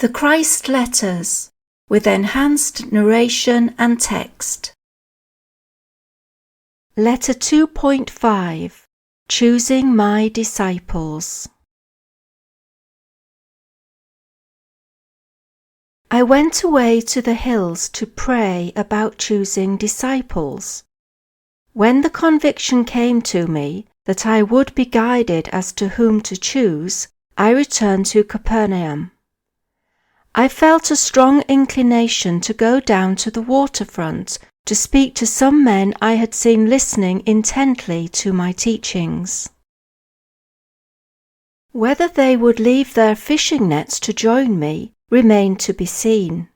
The Christ Letters, with enhanced narration and text. Letter 2.5, Choosing My Disciples. I went away to the hills to pray about choosing disciples. When the conviction came to me that I would be guided as to whom to choose, I returned to Capernaum. I felt a strong inclination to go down to the waterfront to speak to some men I had seen listening intently to my teachings. Whether they would leave their fishing nets to join me remained to be seen.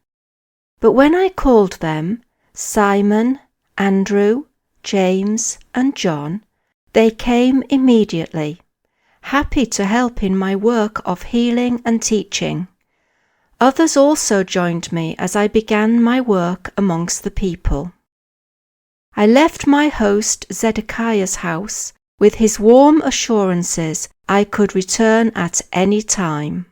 But when I called them, Simon, Andrew, James, and John, they came immediately, happy to help in my work of healing and teaching. Others also joined me as I began my work amongst the people. I left my host Zedekiah's house with his warm assurances I could return at any time.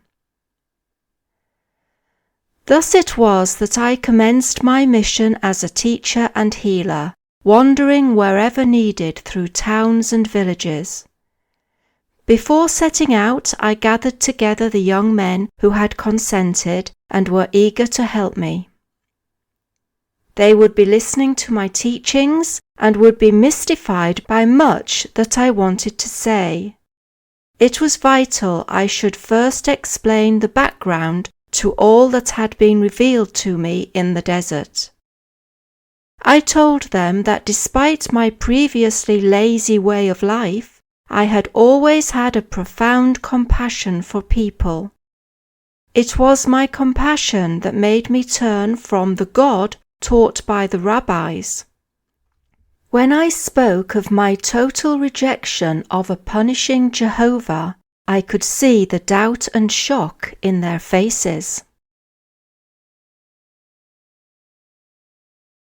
Thus it was that I commenced my mission as a teacher and healer, wandering wherever needed through towns and villages. Before setting out, I gathered together the young men who had consented and were eager to help me. They would be listening to my teachings and would be mystified by much that I wanted to say. It was vital I should first explain the background to all that had been revealed to me in the desert. I told them that despite my previously lazy way of life, I had always had a profound compassion for people. It was my compassion that made me turn from the God taught by the rabbis. When I spoke of my total rejection of a punishing Jehovah, I could see the doubt and shock in their faces.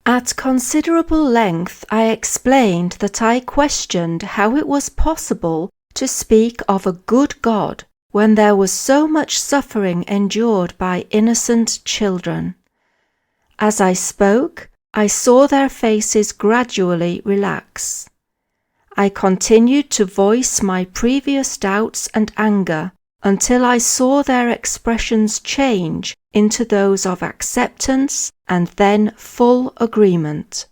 At considerable length I explained that I questioned how it was possible to speak of a good God when there was so much suffering endured by innocent children. As I spoke, I saw their faces gradually relax. I continued to voice my previous doubts and anger until I saw their expressions change into those of acceptance and then full agreement.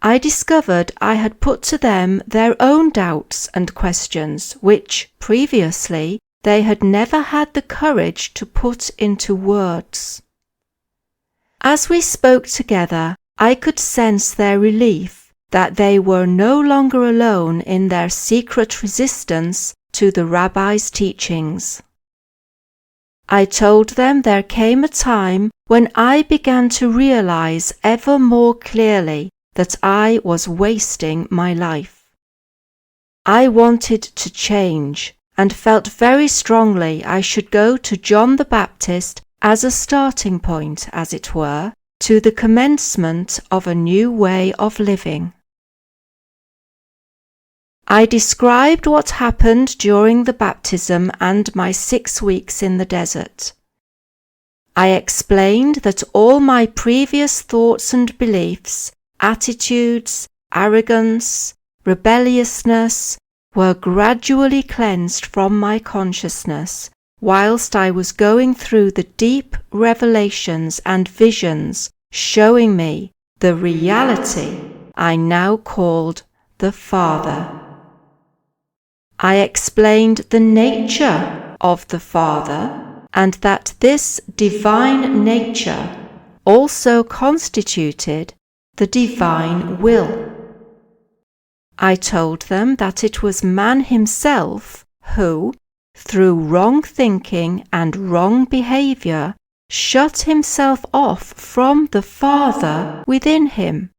I discovered I had put to them their own doubts and questions which, previously, they had never had the courage to put into words. As we spoke together, I could sense their relief that they were no longer alone in their secret resistance to the rabbi's teachings. I told them there came a time when I began to realize ever more clearly that I was wasting my life. I wanted to change and felt very strongly I should go to John the Baptist as a starting point, as it were, to the commencement of a new way of living. I described what happened during the baptism and my 6 weeks in the desert. I explained that all my previous thoughts and beliefs, attitudes, arrogance, rebelliousness were gradually cleansed from my consciousness whilst I was going through the deep revelations and visions showing me the reality I now called the Father. I explained the nature of the Father and that this divine nature also constituted the divine will. I told them that it was man himself who, through wrong thinking and wrong behavior, shut himself off from the Father within him,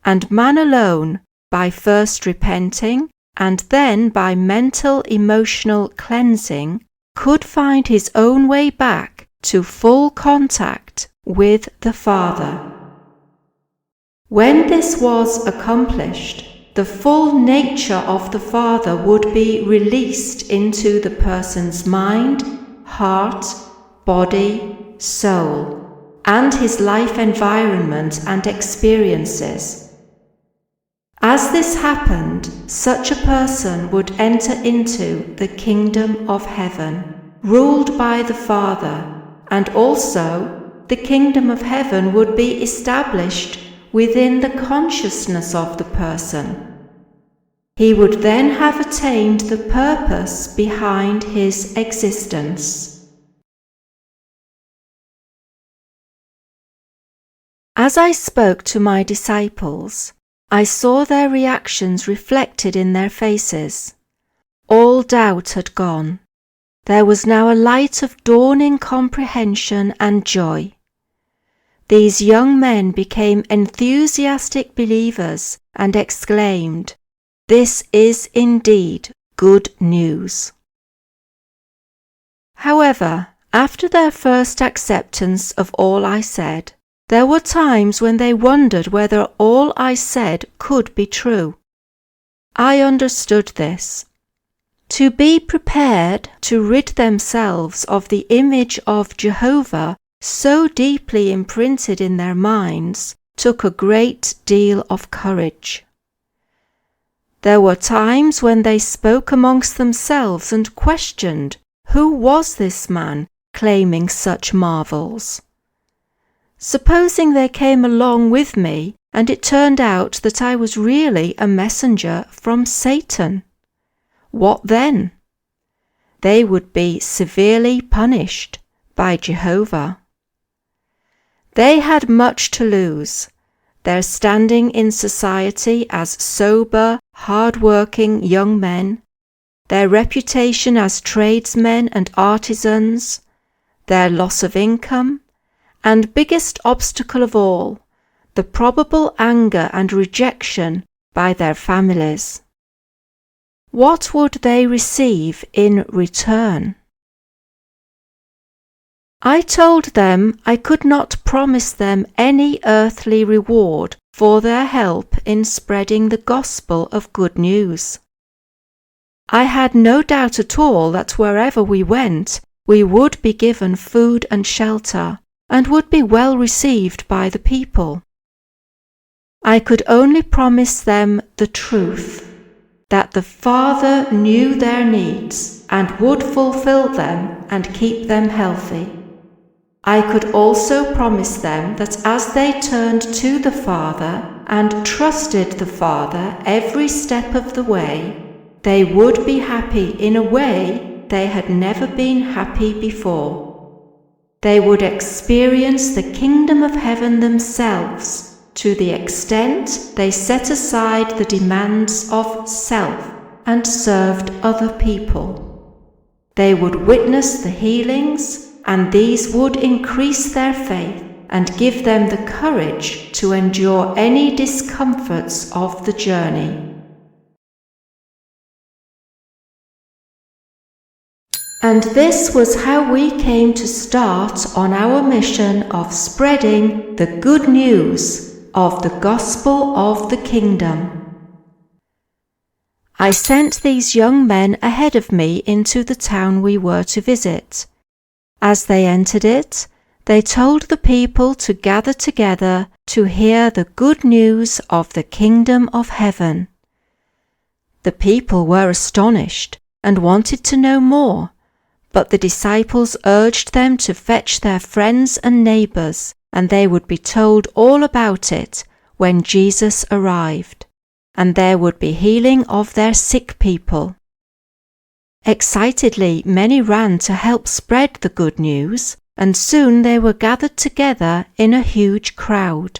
and man alone, by first repenting and then by mental emotional cleansing, could find his own way back to full contact with the Father. When this was accomplished, the full nature of the Father would be released into the person's mind, heart, body, soul, and his life environment and experiences. As this happened, such a person would enter into the kingdom of heaven, ruled by the Father, and also the kingdom of heaven would be established within the consciousness of the person. He would then have attained the purpose behind his existence. As I spoke to my disciples, I saw their reactions reflected in their faces. All doubt had gone. There was now a light of dawning comprehension and joy. These young men became enthusiastic believers and exclaimed, "This is indeed good news." However, after their first acceptance of all I said, there were times when they wondered whether all I said could be true. I understood this. To be prepared to rid themselves of the image of Jehovah so deeply imprinted in their minds took a great deal of courage. There were times when they spoke amongst themselves and questioned, who was this man claiming such marvels? Supposing they came along with me and it turned out that I was really a messenger from Satan. What then? They would be severely punished by Jehovah. They had much to lose. Their standing in society as sober, hard-working young men, their reputation as tradesmen and artisans, their loss of income, and biggest obstacle of all, the probable anger and rejection by their families. What would they receive in return? I told them I could not promise them any earthly reward for their help in spreading the gospel of good news. I had no doubt at all that wherever we went, we would be given food and shelter, and would be well received by the people. I could only promise them the truth, that the Father knew their needs and would fulfill them and keep them healthy. I could also promise them that as they turned to the Father and trusted the Father every step of the way, they would be happy in a way they had never been happy before. They would experience the kingdom of heaven themselves to the extent they set aside the demands of self and served other people. They would witness the healings, and these would increase their faith and give them the courage to endure any discomforts of the journey. And this was how we came to start on our mission of spreading the good news of the gospel of the kingdom. I sent these young men ahead of me into the town we were to visit. As they entered it, they told the people to gather together to hear the good news of the kingdom of heaven. The people were astonished and wanted to know more, but the disciples urged them to fetch their friends and neighbours, and they would be told all about it when Jesus arrived, and there would be healing of their sick people. Excitedly, many ran to help spread the good news, and soon they were gathered together in a huge crowd.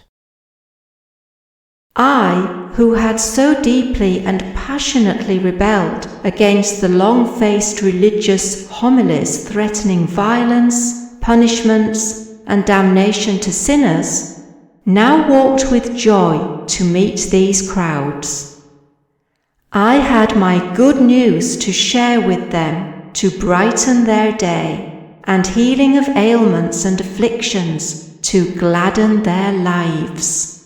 I, who had so deeply and passionately rebelled against the long-faced religious homilies threatening violence, punishments, and damnation to sinners, now walked with joy to meet these crowds. I had my good news to share with them to brighten their day, and healing of ailments and afflictions to gladden their lives.